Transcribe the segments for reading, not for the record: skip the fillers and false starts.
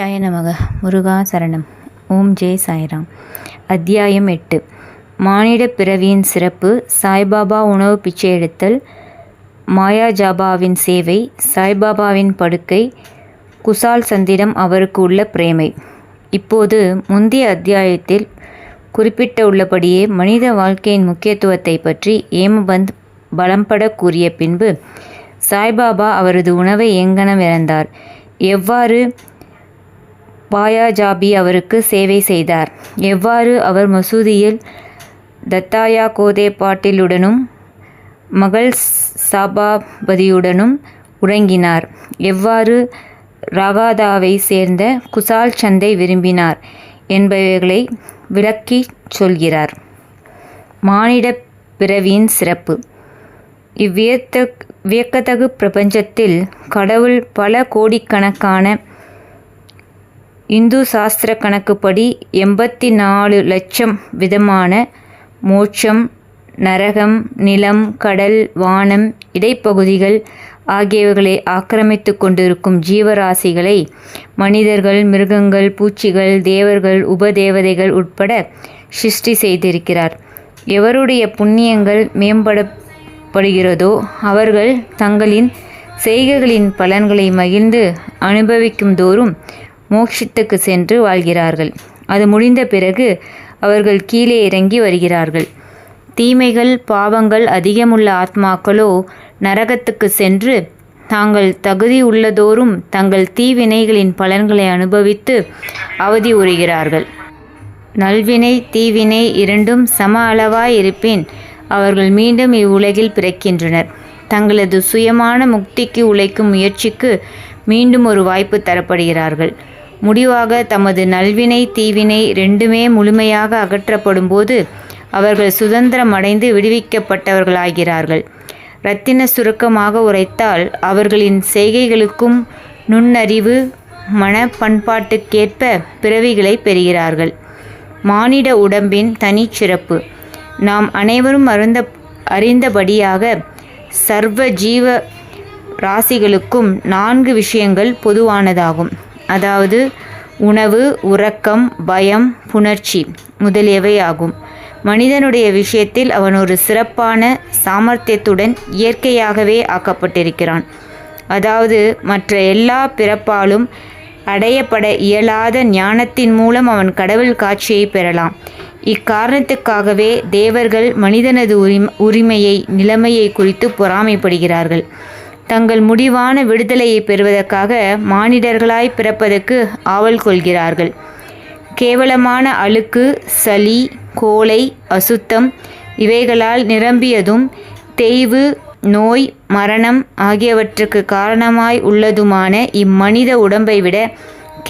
ஜாய நமக. முருகா சரணம். ஓம் ஜெய் சாய்ராம். அத்தியாயம் 8. மானிட பிறவியின் சிறப்பு. சாய்பாபா உணவு பிச்சை எடுத்தல். மாயாஜாபாவின் சேவை. சாய்பாபாவின் படுக்கை. குசால் சந்திடம் அவருக்கு உள்ள பிரேமை. இப்போது முந்தைய அத்தியாயத்தில் குறிப்பிட்டுள்ளபடியே மனித வாழ்க்கையின் முக்கியத்துவத்தை பற்றி ஏமபந்த் பலம்பட கூறிய பின்பு சாய்பாபா அவரது உணவை எங்கனம் இறந்தார், எவ்வாறு பாயாஜாபி அவருக்கு சேவை செய்தார், எவ்வாறு அவர் மசூதியில் தத்தாயா கோதே பாட்டிலுடனும் மகள் சாபாபதியுடனும் உறங்கினார், எவ்வாறு ராகாதாவை சேர்ந்த குசால் சந்தை விரும்பினார் என்பவைகளை விளக்கிச் சொல்கிறார். மானிட பிறவியின் சிறப்பு. வியக்கத்தகு பிரபஞ்சத்தில் கடவுள் பல கோடிக்கணக்கான இந்து சாஸ்திர கணக்குப்படி 84 லட்சம் விதமான மோட்சம், நரகம், நிலம், கடல், வானம், இடைப்பகுதிகள் ஆகியவைகளை ஆக்கிரமித்து கொண்டிருக்கும் ஜீவராசிகளை மனிதர்கள், மிருகங்கள், பூச்சிகள், தேவர்கள், உபதேவதைகள் உட்பட சிருஷ்டி செய்திருக்கிறார். எவருடைய புண்ணியங்கள் மேம்படுகிறதோ அவர்கள் தங்களின் செய்கைகளின் பலன்களை மகிழ்ந்து அனுபவிக்கும் தோறும் மோட்சத்துக்கு சென்று வாழ்கிறார்கள். அது முடிந்த பிறகு அவர்கள் கீழே இறங்கி வருகிறார்கள். தீமைகள், பாவங்கள் அதிகமுள்ள ஆத்மாக்களோ நரகத்துக்கு சென்று தாங்கள் தகுதி உள்ளதோறும் தங்கள் தீவினைகளின் பலன்களை அனுபவித்து அவதி உறுகிறார்கள். நல்வினை தீவினை இரண்டும் சம அளவாய் இருப்பின் அவர்கள் மீண்டும் இவ்வுலகில் பிறக்கின்றனர். தங்களது சுயமான முக்திக்கு உழைக்கும் முயற்சிக்கு மீண்டும் ஒரு வாய்ப்பு தரப்படுகிறார்கள். முடிவாக தமது நல்வினை தீவினை ரெண்டுமே முழுமையாக அகற்றப்படும் போது அவர்கள் சுதந்திரம் அடைந்து விடுவிக்கப்பட்டவர்களாகிறார்கள். இரத்தின சுருக்கமாக உரைத்தால் அவர்களின் செய்கைகளுக்கும் நுண்ணறிவு மன பண்பாட்டுக்கேற்ப பிறவிகளை பெறுகிறார்கள். மானிட உடம்பின் தனிச்சிறப்பு. நாம் அனைவரும் அறிந்தபடியாக சர்வ ஜீவ ராசிகளுக்கும் 4 விஷயங்கள் பொதுவானதாகும். அதாவது உணவு, உறக்கம், பயம், புணர்ச்சி முதலியவை ஆகும். மனிதனுடைய விஷயத்தில் அவன் ஒரு சிறப்பான சாமர்த்தியத்துடன் இயற்கையாகவே ஆக்கப்பட்டிருக்கிறான். அதாவது மற்ற எல்லா பிறப்பாலும் அடையப்பட இயலாத ஞானத்தின் மூலம் அவன் கடவுள் காட்சியை பெறலாம். இக்காரணத்துக்காகவே தேவர்கள் மனிதனது உரிமையை நிலைமையை குறித்து பொறாமைப்படுகிறார்கள். தங்கள் முடிவான விடுதலையை பெறுவதற்காக மானிடர்களாய் பிறப்பதற்கு ஆவல் கொள்கிறார்கள். கேவலமான அழுக்கு, சளி, கோழை, அசுத்தம் இவைகளால் நிரம்பியதும் தேய்வு, நோய், மரணம் ஆகியவற்றுக்கு காரணமாய் உள்ளதுமான இம்மனித உடம்பை விட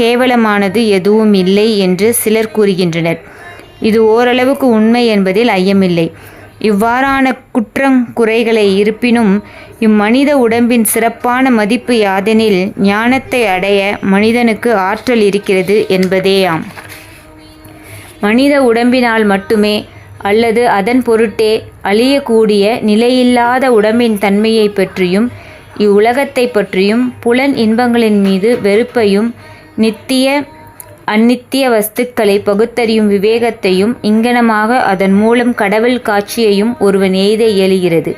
கேவலமானது எதுவும் இல்லை என்று சிலர் கூறுகின்றனர். இது ஓரளவுக்கு உண்மை என்பதில் ஐயமில்லை. இவ்வாறான குறைகளை இருப்பினும் இம்மனித உடம்பின் சிறப்பான மதிப்பு யாதெனில் ஞானத்தை அடைய மனிதனுக்கு ஆற்றல் இருக்கிறது என்பதேயாம். மனித உடம்பினால் மட்டுமே அல்லது அதன் பொருட்டே அழியக்கூடிய நிலையில்லாத உடம்பின் தன்மையை பற்றியும் இவ்வுலகத்தை பற்றியும் புலன் இன்பங்களின் மீது வெறுப்பையும் நித்திய அந்நித்திய வஸ்துக்களை பகுத்தறியும் விவேகத்தையும் இங்கனமாக அதன் மூலம் கடவுள் காட்சியையும் ஒருவன் எய்த இயலுகிறது.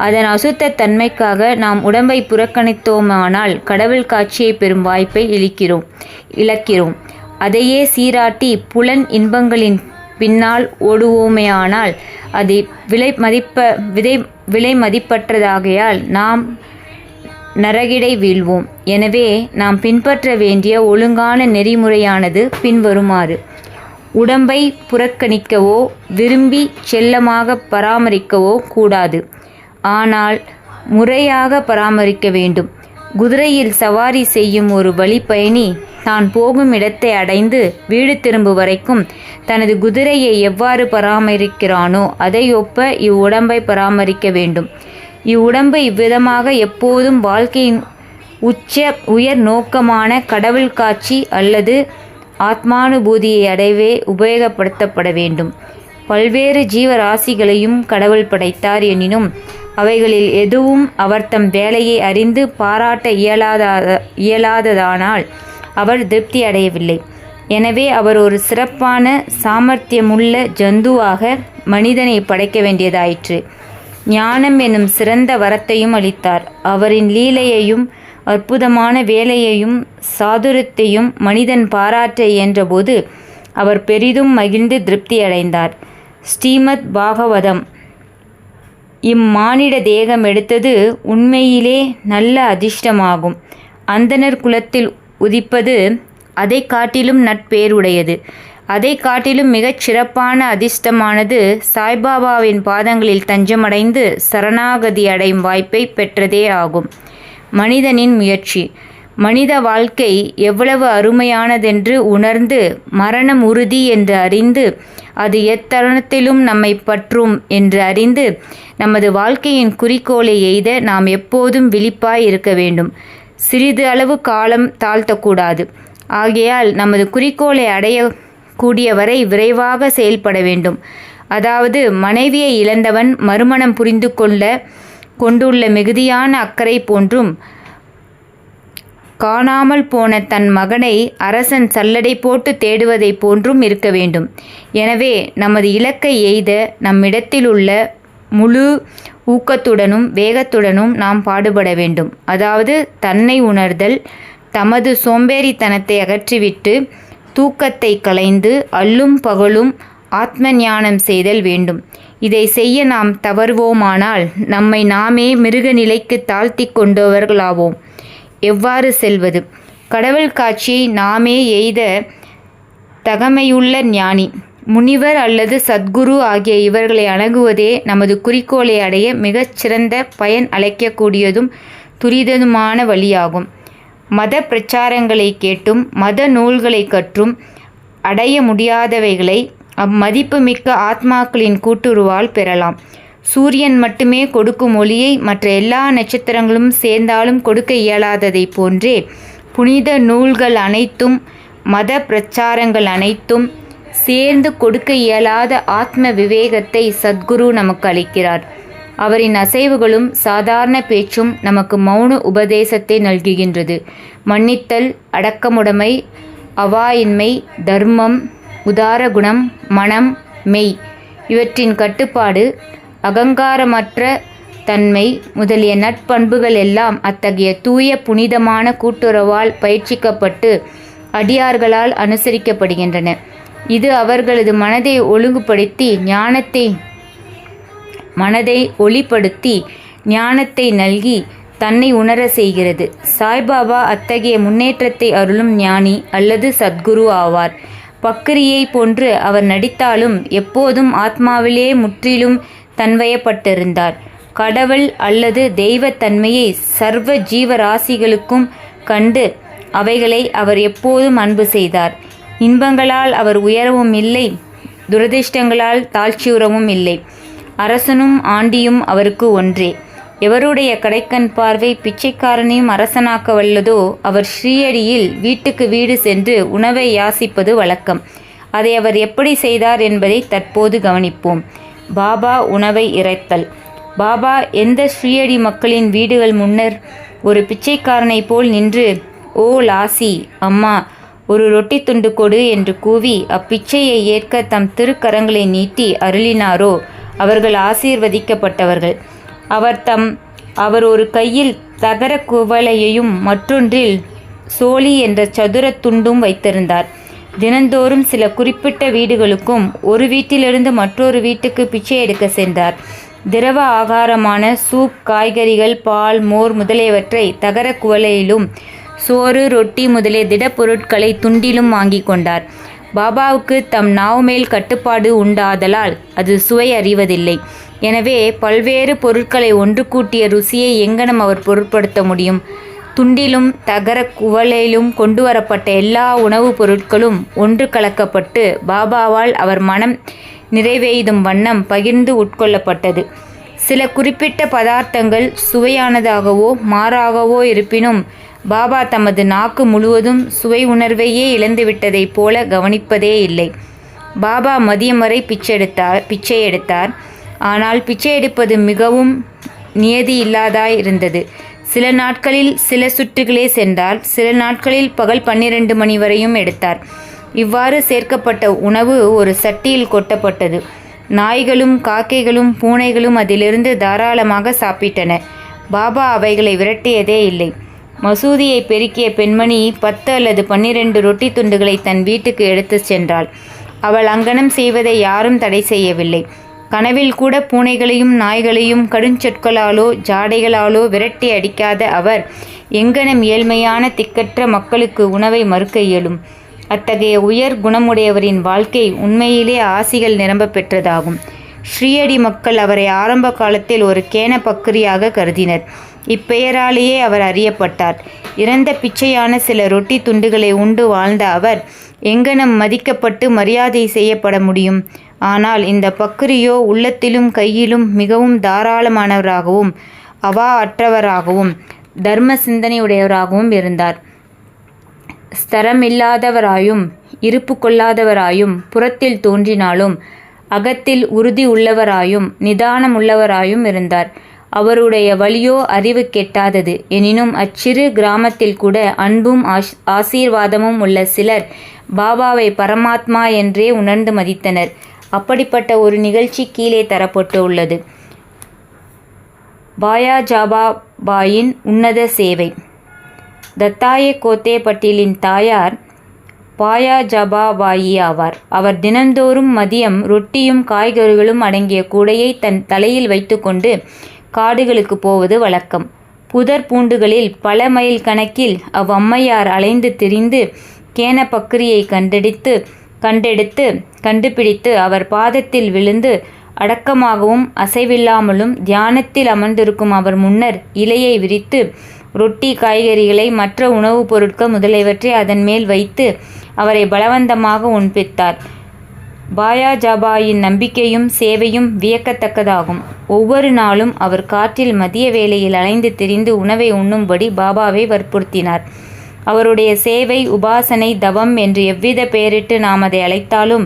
அதன் அசுத்த தன்மைக்காக நாம் உடம்பை புறக்கணித்தோமானால் கடவுள் காட்சியை பெறும் வாய்ப்பை இழக்கிறோம். அதையே சீராட்டி புலன் இன்பங்களின் பின்னால் ஓடுவோமேயானால் அது விலை மதிப்பற்றதாகையால் நாம் நரகிடை வீழ்வோம். எனவே நாம் பின்பற்ற வேண்டிய ஒழுங்கான நெறிமுறையானது பின்வருமாறு. உடம்பை புறக்கணிக்கவோ விரும்பி செல்லமாக பராமரிக்கவோ கூடாது. ஆனால் முறையாக பராமரிக்க வேண்டும். குதிரையில் சவாரி செய்யும் ஒரு வழிப்பயணி தான் போகும் இடத்தை அடைந்து வீடு திரும்பும் வரைக்கும் தனது குதிரையை எவ்வாறு பராமரிக்கிறானோ அதை ஒப்ப இவ்வுடம்பை பராமரிக்க வேண்டும். இவ்வுடம்பு இவ்விதமாக எப்போதும் வாழ்க்கையின் உயர் நோக்கமான கடவுள் காட்சி அல்லது ஆத்மானுபூதியை அடையவே உபயோகப்படுத்தப்பட வேண்டும். பல்வேறு ஜீவராசிகளையும் கடவுள் படைத்தார் எனினும் அவைகளில் எதுவும் அவர் தம் வேலையை அறிந்து பாராட்ட இயலாததானால் அவர் திருப்தி அடையவில்லை. எனவே அவர் ஒரு சிறப்பான சாமர்த்தியமுள்ள ஜந்துவாக மனிதனை படைக்க வேண்டியதாயிற்று. ஞானம் என்னும் சிறந்த வரத்தையும் அளித்தார். அவரின் லீலையையும் அற்புதமான வேலையையும் சாதுரியத்தையும் மனிதன் பாராட்ட இயன்றபோது அவர் பெரிதும் மகிழ்ந்து திருப்தி அடைந்தார். ஸ்ரீமத் பாகவதம். இம்மானிட தேகம் எடுத்தது உண்மையிலே நல்ல அதிர்ஷ்டமாகும். அந்தணர் குலத்தில் உதிப்பது அதை காட்டிலும் நட்பேருடையது. அதை காட்டிலும் மிகச் சிறப்பான அதிர்ஷ்டமானது சாய்பாபாவின் பாதங்களில் தஞ்சமடைந்து சரணாகதி அடையும் வாய்ப்பை பெற்றதே ஆகும். மனிதனின் முயற்சி. மனித வாழ்க்கை எவ்வளவு அருமையானதென்று உணர்ந்து மரணம் உறுதி என்று அறிந்து அது எத்தருணத்திலும் நம்மை பற்றும் என்று அறிந்து நமது வாழ்க்கையின் குறிக்கோளை எய்த நாம் எப்போதும் விழிப்பாய் இருக்க வேண்டும். சிறிது அளவு காலம் தாழ்த்தக்கூடாது. ஆகையால் நமது குறிக்கோளை அடைய கூடியவரை விரைவாக செயல்பட வேண்டும். அதாவது மனைவியை இழந்தவன் மறுமணம் புரிந்து கொண்டுள்ள மிகுதியான அக்கறை போன்றும் காணாமல் போன தன் மகனை அரசன் சல்லடை போட்டு தேடுவதை போன்றும் இருக்க வேண்டும். எனவே நமது இலக்கை எய்த நம்மிடத்தில் உள்ள முழு ஊக்கத்துடனும் வேகத்துடனும் நாம் பாடுபட வேண்டும். அதாவது தன்னை உணர்தல், தமது சோம்பேறித்தனத்தை அகற்றிவிட்டு தூக்கத்தை களைந்து அல்லும் பகலும் ஆத்ம ஞானம் செய்தல் வேண்டும். இதை செய்ய நாம் தவறுவோமானால் நம்மை நாமே மிருக நிலைக்கு தாழ்த்தி கொண்டவர்களாவோம். எவ்வாறு செல்வது? கடவுள் காட்சியை நாமே எய்த தகமையுள்ள ஞானி, முனிவர் அல்லது சத்குரு ஆகிய இவர்களை அணுகுவதே நமது குறிக்கோளை அடைய மிகச் சிறந்த பயன் அளிக்கக்கூடியதும் துரிதமான வழியாகும். மத பிரச்சாரங்களை கேட்டும் மத நூல்களை கற்றும் அடைய முடியாதவைகளை அம்மதிப்புமிக்க ஆத்மாக்களின் கூட்டுருவால் பெறலாம். சூரியன் மட்டுமே கொடுக்கும் ஒளியை மற்ற எல்லா நட்சத்திரங்களும் சேர்ந்தாலும் கொடுக்க இயலாததை போன்றே புனித நூல்கள் அனைத்தும் மத பிரச்சாரங்கள் அனைத்தும் சேர்ந்து கொடுக்க இயலாத ஆத்ம விவேகத்தை சத்குரு நமக்கு அளிக்கிறார். அவரின் அசைவுகளும் சாதாரண பேச்சும் நமக்கு மௌன உபதேசத்தை நல்குகின்றது. மன்னித்தல், அடக்கமுடைமை, அவாயின்மை, தர்மம், உதார குணம், மனம், மெய் இவற்றின் கட்டுப்பாடு, அகங்காரமற்ற தன்மை முதலிய நட்பண்புகள் எல்லாம் அத்தகைய தூய புனிதமான கூட்டுறவால் பயிற்சிக்கப்பட்டு அடியார்களால் அனுசரிக்கப்படுகின்றன. இது அவர்களது மனதை ஒழுங்குபடுத்தி மனதை ஒளிப்படுத்தி ஞானத்தை நல்கி தன்னை உணர செய்கிறது. சாய்பாபா அத்தகைய முன்னேற்றத்தை அருளும் ஞானி அல்லது சத்குரு ஆவார். பக்ரியை போன்று அவர் நடித்தாலும் எப்போதும் ஆத்மாவிலே முற்றிலும் தன்வயப்பட்டிருந்தார். கடவுள் அல்லது தெய்வத்தன்மையை சர்வ ஜீவராசிகளுக்கும் கண்டு அவைகளை அவர் எப்போதும் அன்பு செய்தார். இன்பங்களால் அவர் உயரவும் இல்லை, துரதிர்ஷ்டங்களால் தாழ்ச்சியுறவும் இல்லை. அரசனும் ஆண்டியும் அவருக்கு ஒன்றே. எவருடைய கடைக்கண் பார்வை பிச்சைக்காரனையும் அரசனாக்க வல்லதோ அவர் ஸ்ரீயடியில் வீட்டுக்கு வீடு சென்று உணவை யாசிப்பது வழக்கம். அதை அவர் எப்படி செய்தார் என்பதை தற்போது கவனிப்போம். பாபா உணவை இறைத்தல். பாபா எந்த ஸ்ரீயடி மக்களின் வீடுகள் முன்னர் ஒரு பிச்சைக்காரனைப் போல் நின்று, ஓ லாசி அம்மா, ஒரு ரொட்டி துண்டு கொடு என்று கூவி அப்பிச்சையை ஏற்க தம் திருக்கரங்களை நீட்டி அருளினாரோ அவர்கள் ஆசீர்வதிக்கப்பட்டவர்கள். அவர் ஒரு கையில் தகர குவளையையும் மற்றொன்றில் சோழி என்ற சதுர துண்டும் வைத்திருந்தார். தினந்தோறும் சில குறிப்பிட்ட வீடுகளுக்கும் ஒரு வீட்டிலிருந்து மற்றொரு வீட்டுக்கு பிச்சை எடுக்க சென்றார். திரவ ஆகாரமான சூப், காய்கறிகள், பால், மோர் முதலியவற்றை தகர குவளையிலும், சோறு, ரொட்டி முதலிய திடப்பொருட்களை துண்டிலும் வாங்கி கொண்டார். பாபாவுக்கு தம் நாவு மேல் கட்டுப்பாடு உண்டாதலால் அது சுவை அறிவதில்லை. எனவே பல்வேறு பொருட்களை ஒன்று கூட்டிய ருசியை எங்கனம் அவர் பொருட்படுத்த முடியும்? துண்டிலும் தகர குவளையிலும் கொண்டு வரப்பட்ட எல்லா உணவுப் பொருட்களும் ஒன்று கலக்கப்பட்டு பாபாவால் அவர் மனம் நிறைவெய்தும் வண்ணம் பகிர்ந்து உட்கொள்ளப்பட்டது. சில குறிப்பிட்ட பதார்த்தங்கள் சுவையானதாகவோ மாறாகவோ இருப்பினும் பாபா தமது நாக்கு முழுவதும் சுவை உணர்வையே இழந்துவிட்டதைப் போல கவனிப்பதே இல்லை. பாபா மதியம் வரை பிச்சை எடுத்தார். ஆனால் பிச்சை எடுப்பது மிகவும் நியதி இல்லாதாய் இருந்தது. சில நாட்களில் சில சுற்றுகளே சென்றார். சில நாட்களில் பகல் 12 மணி வரையும் எடுத்தார். இவ்வாறு சேர்க்கப்பட்ட உணவு ஒரு சட்டியில் கொட்டப்பட்டது. நாய்களும் காக்கைகளும் பூனைகளும் அதிலிருந்து தாராளமாக சாப்பிட்டன. பாபா அவைகளை விரட்டியதே இல்லை. மசூதியை பெருக்கிய பெண்மணி 10 அல்லது 12 ரொட்டி துண்டுகளை தன் வீட்டுக்கு எடுத்துச் சென்றாள். அவள் அங்கனம் செய்வதை யாரும் தடை செய்யவில்லை. கனவில் கூட பூனைகளையும் நாய்களையும் கடுஞ்சொற்களாலோ ஜாடைகளாலோ விரட்டி அடிக்காத அவர் எங்கனம் ஏழ்மையான திக்கற்ற மக்களுக்கு உணவை மறுக்க இயலும்? அத்தகைய உயர் குணமுடையவரின் வாழ்க்கை உண்மையிலே ஆசிகள் நிரம்ப பெற்றதாகும். ஸ்ரீயடி மக்கள் அவரை ஆரம்ப காலத்தில் ஒரு கேன பக்கிரியாக கருதினர். இப்பெயராலேயே அவர் அறியப்பட்டார். இறந்த பிச்சையான சில ரொட்டி துண்டுகளை உண்டு வாழ்ந்த அவர் எங்கனம் மதிக்கப்பட்டு மரியாதை செய்யப்பட முடியும்? ஆனால் இந்த பக்கிரியோ உள்ளத்திலும் கையிலும் மிகவும் தாராளமானவராகவும் அவா அற்றவராகவும் தர்ம சிந்தனையுடையவராகவும் இருந்தார். ஸ்தரமில்லாதவராயும் இருப்பு கொள்ளாதவராயும் புறத்தில் தோன்றினாலும் அகத்தில் உறுதி உள்ளவராயும் நிதானமுள்ளவராயும் இருந்தார். அவருடைய வழியோ அறிவு கெட்டாதது. எனினும் அச்சிறு கிராமத்தில் கூட அன்பும் ஆசீர்வாதமும் உள்ள சிலர் பாபாவை பரமாத்மா என்றே உணர்ந்து மதித்தனர். அப்படிப்பட்ட ஒரு நிகழ்ச்சி கீழே தரப்பட்டு உள்ளது. பாயா ஜாபாபாயின் உன்னத சேவை. தத்தாயே கோத்தே பட்டேலின் தாயார் பாயா ஜபாபாயி ஆவார். அவர் தினந்தோறும் மதியம் ரொட்டியும் காய்கறிகளும் அடங்கிய கூடையை தன் தலையில் வைத்துக்கொண்டு காடுகளுக்கு போவது வழக்கம். புதர் பூண்டுகளில் பல மைல் கணக்கில் அவ்வம்மையார் அலைந்து திரிந்து கேன பக்கிரியை கண்டுபிடித்து அவர் பாதத்தில் விழுந்து அடக்கமாகவும் அசைவில்லாமலும் தியானத்தில் அமர்ந்திருக்கும் அவர் முன்னர் இலையை விரித்து ரொட்டி காய்கறிகளை மற்ற உணவுப் பொருட்கள் முதலியவற்றை அதன் மேல் வைத்து அவரை பலவந்தமாக உண்பித்தார். பாயா ஜாபாயின் நம்பிக்கையும் சேவையும் வியக்கத்தக்கதாகும். ஒவ்வொரு நாளும் அவர் காற்றில் மதிய வேளையில் அலைந்து திரிந்து உணவை உண்ணும்படி பாபாவை வற்புறுத்தினார். அவருடைய சேவை, உபாசனை, தவம் என்று எவ்வித பெயரிட்டு நாம் அதை அழைத்தாலும்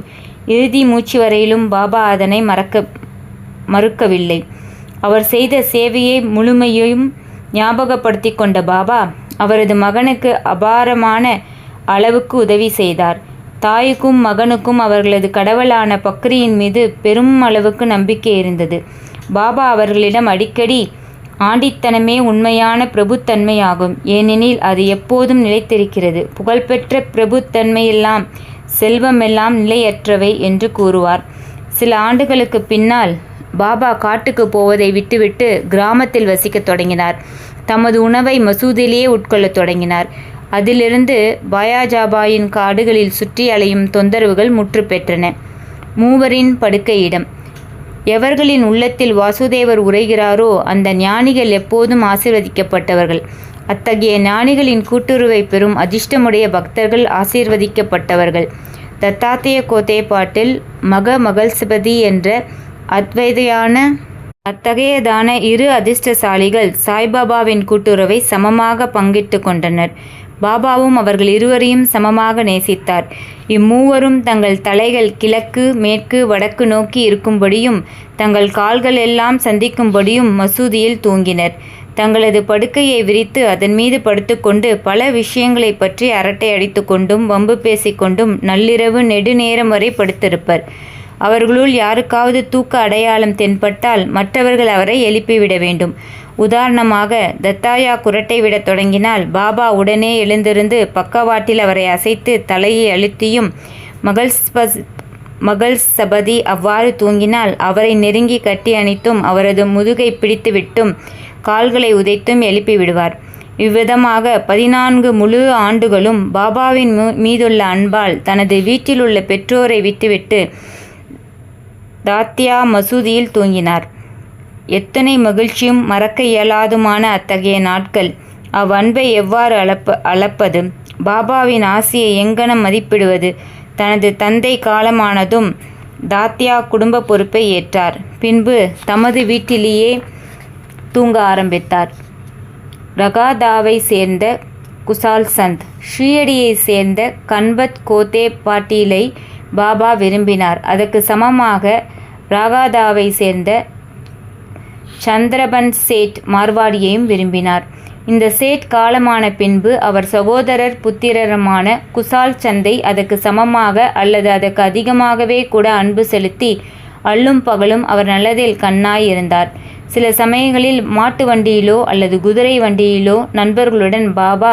இறுதி மூச்சு வரையிலும் பாபா அதனை மறுக்கவில்லை. அவர் செய்த சேவையை முழுமையும் ஞாபகப்படுத்தி கொண்ட பாபா அவரது மகனுக்கு அபாரமான அளவுக்கு உதவி செய்தார். தாய்க்கும் மகனுக்கும் அவர்களது கடவுளான பக்ரியின் மீது பெரும் அளவுக்கு நம்பிக்கை இருந்தது. பாபா அவர்களிடம் அடிக்கடி ஆண்டித்தனமே உண்மையான பிரபுத்தன்மையாகும், ஏனெனில் அது எப்போதும் நிலைத்திருக்கிறது. புகழ்பெற்ற பிரபுத்தன்மையெல்லாம் செல்வமெல்லாம் நிலையற்றவை என்று கூறுவார். சில ஆண்டுகளுக்கு பின்னால் பாபா காட்டுக்கு போவதை விட்டுவிட்டு கிராமத்தில் வசிக்கத் தொடங்கினார். தமது உணவை மசூதியிலேயே உட்கொள்ளத் தொடங்கினார். அதிலிருந்து பாயாஜாபாயின் காடுகளில் சுற்றி அலையும் தொந்தரவுகள் முற்று பெற்றன. மூவரின் படுக்கையிடம். எவர்களின் உள்ளத்தில் வாசுதேவர் உரைகிறாரோ அந்த ஞானிகள் எப்போதும் ஆசீர்வதிக்கப்பட்டவர்கள். அத்தகைய ஞானிகளின் கூட்டுறவை பெறும் அதிர்ஷ்டமுடைய பக்தர்கள் ஆசீர்வதிக்கப்பட்டவர்கள். தத்தாத்திய கோத்தே பாட்டில் மகள்சபதி என்ற அத்தகையதான இரு அதிர்ஷ்டசாலிகள் சாய்பாபாவின் கூட்டுறவை சமமாக பங்கிட்டு கொண்டனர். பாபாவும் அவர்கள் இருவரையும் சமமாக நேசித்தார். இம்மூவரும் தங்கள் தலைகள் கிழக்கு மேற்கு வடக்கு நோக்கி இருக்கும்படியும் தங்கள் கால்கள் எல்லாம் சந்திக்கும்படியும் மசூதியில் தூங்கினர். தங்களது படுக்கையை விரித்து அதன் மீது படுத்துக்கொண்டு பல விஷயங்களை பற்றி அரட்டை அடித்து கொண்டும் வம்பு பேசிக்கொண்டும் நள்ளிரவு நெடுநேரம் வரை படுத்திருப்பர். அவர்களுள் யாருக்காவது தூக்க அடையாளம் தென்பட்டால் மற்றவர்கள் அவரை எழுப்பிவிட வேண்டும். உதாரணமாக, தத்தாயா குரட்டை விடத் தொடங்கினால் பாபா உடனே எழுந்திருந்து பக்கவாட்டில் அவரை அசைத்து தலையை அழுத்தியும், மகள்சபதி அவ்வாறு தூங்கினால் அவரை நெருங்கி கட்டி அணைத்தும் அவரது முதுகை பிடித்துவிட்டும் கால்களை உதைத்தும் எழுப்பி விடுவார். இவ்விதமாக 14 முழு ஆண்டுகளும் பாபாவின் மீதுள்ள அன்பால் தனது வீட்டிலுள்ள பெற்றோரை விட்டுவிட்டு தாத்தியா மசூதியில் தூங்கினார். எத்தனை மகிழ்ச்சியும் மறக்க இயலாதுமான அத்தகைய நாட்கள். அவ்வன்பை எவ்வாறு அளப்பது? பாபாவின் ஆசையை எங்கனம் மதிப்பிடுவது? தனது தந்தை காலமானதும் தாத்தியா குடும்ப பொறுப்பை ஏற்றார். பின்பு தமது வீட்டிலேயே தூங்க ஆரம்பித்தார். ரகாதாவை சேர்ந்த குசால் சந்த், ஷீரடியை சேர்ந்த கன்பத் கோத்தே பாட்டீலை பாபா விரும்பினார். அதற்கு சமமாக ராகாதாவை சேர்ந்த சந்திரபன் சேட் மார்வாடியையும் விரும்பினார். இந்த சேட் காலமான பின்பு அவர் சகோதரர் புத்திரருமான குசால் சந்தை அதற்கு சமமாக அல்லது அதற்கு அதிகமாகவே கூட அன்பு செலுத்தி அல்லும் பகலும் அவர் நல்லதில் கண்ணாய் இருந்தார். சில சமயங்களில் மாட்டு வண்டியிலோ அல்லது குதிரை வண்டியிலோ நண்பர்களுடன் பாபா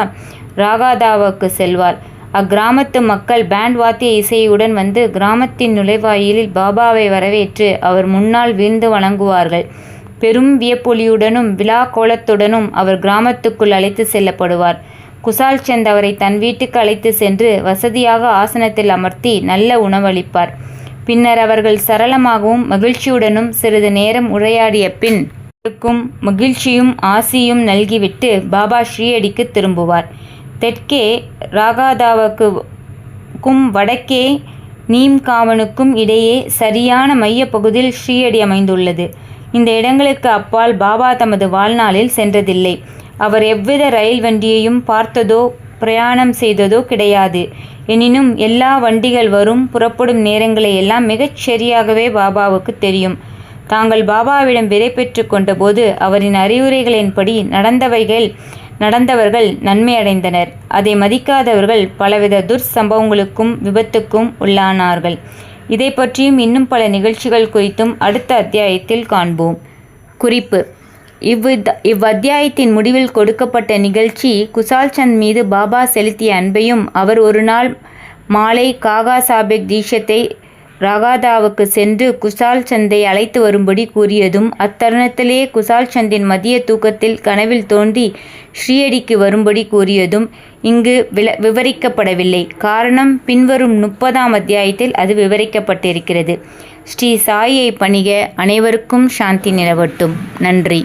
ராகாதாவுக்கு செல்வார். அக்கிராமத்து மக்கள் பேண்ட் வாத்திய இசையுடன் வந்து கிராமத்தின் நுழைவாயிலில் பாபாவை வரவேற்று அவர் முன்னால் வீழ்ந்து வணங்குவார்கள். பெரும் வியப்பொலியுடனும் விழா கோலத்துடனும் அவர் கிராமத்துக்குள் அழைத்து செல்லப்படுவார். குசால் சந்த் அவரை தன் வீட்டுக்கு அழைத்து சென்று வசதியாக ஆசனத்தில் அமர்த்தி நல்ல உணவளிப்பார். பின்னர் அவர்கள் சரளமாகவும் மகிழ்ச்சியுடனும் சிறிது நேரம் உரையாடிய பின் இருக்கும் மகிழ்ச்சியும் ஆசியும் நல்கிவிட்டு பாபா ஷீரடிக்கு திரும்புவார். தெற்கே ராகாதாவுக்கும் வடக்கே நீம்காவனுக்கும் இடையே சரியான மைய பகுதியில் ஷீரடி அமைந்துள்ளது. இந்த இடங்களுக்கு அப்பால் பாபா தமது வாழ்நாளில் சென்றதில்லை. அவர் எவ்வித ரயில் வண்டியையும் பார்த்ததோ பிரயாணம் செய்ததோ கிடையாது. எனினும் எல்லா வண்டிகள் வரும் புறப்படும் நேரங்களை எல்லாம் மிகச் சரியாகவே பாபாவுக்கு தெரியும். தாங்கள் பாபாவிடம் விடை பெற்று கொண்டபோது அவரின் அறிவுரைகளின்படி நடந்தவர்கள் நன்மை அடைந்தனர். அதை மதிக்காதவர்கள் பலவித துர்சம்பவங்களுக்கும் விபத்துக்கும் உள்ளானார்கள். இதை பற்றியும் இன்னும் பல நிகழ்ச்சிகள் குறித்தும் அடுத்த அத்தியாயத்தில் காண்போம். குறிப்பு: இவ்வத்தியாயத்தின் முடிவில் கொடுக்கப்பட்ட நிகழ்ச்சி குசால் சந்த் மீது பாபா செலுத்திய அன்பையும் அவர் ஒரு நாள் மாலை காகா சாபெக் தீட்சத்தை ராகாதாவுக்கு சென்று குசால் சந்தை அழைத்து வரும்படி கூறியதும் அத்தருணத்திலே குசால் சந்தின் மதிய தூக்கத்தில் கனவில் தோன்றி ஷீரடிக்கு வரும்படி கூறியதும் இங்கு விவரிக்கப்படவில்லை. காரணம் பின்வரும் 30ஆம் அத்தியாயத்தில் அது விவரிக்கப்பட்டிருக்கிறது. ஸ்ரீ சாயியை பணிக. அனைவருக்கும் சாந்தி நிலவட்டும். நன்றி.